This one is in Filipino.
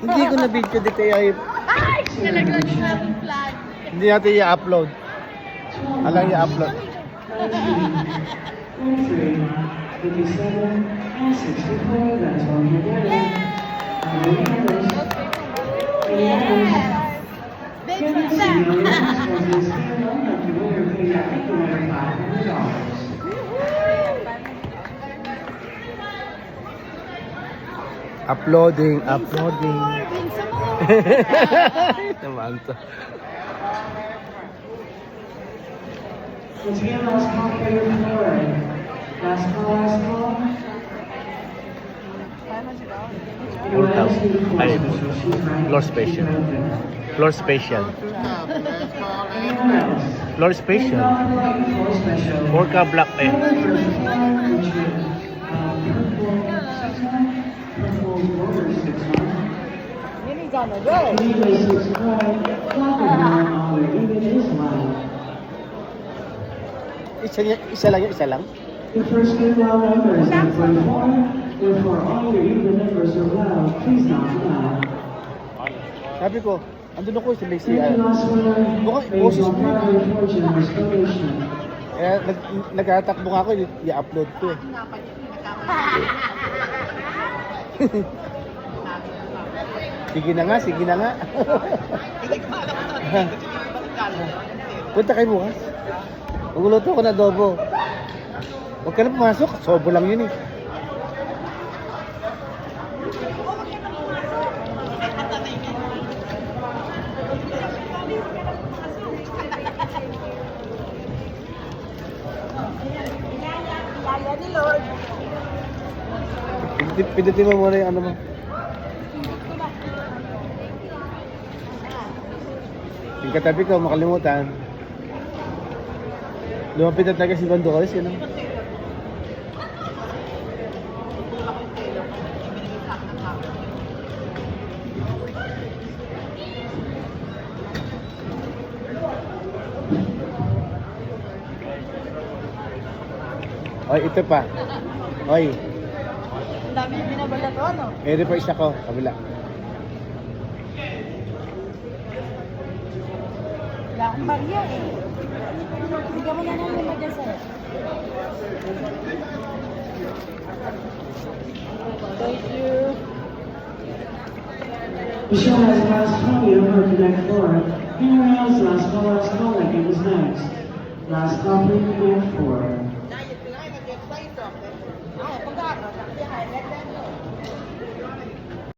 Hindi ko na video dito ay Ay! Nalaglag na natin flag. hindi natin i-upload. Alang i-upload. 57 and 64, that's all you get. Big Can success. you see this film? If you will, you're paid out $500. Uploading. Big some more. Naman to. Once again, last call for your floor. Last call, last call. Floor top. Ay, floor special. Floor special. Anyone else? Floor special. Floor special. Orca black eh. Isa lang yun, isa lang. The first game round number is 944. Therefore, all your even numbers are loud. Please not loud. Sabi ko, andun ako sa may And the CR. last winner Mukhang is boses your mo. property fortune was donation. Kaya nagtatakbo nga ako, i-upload ko eh. Sige na nga, sige na nga. Punta kayo bukas. Magluluto ko na adobo. Huwag ka na pumasok, sobo lang yun eh. Kaya ni Lord. Pindutin mo muna yung ano mo. Yung katabi ko, makalimutan. Lumapit na talaga si Bando Kalis, yun ang. Oy, ito pa. Oy, Ang dami yung binabala to, ano? eri pa isa ko, kabila. Wala akong barya eh. Bigyan mo na lang yung dyan sa'yo. Thank you. Michelle has the last call. You don't have to connect floor. Anyone else? Last call like it was next. Last call for you to connect floor.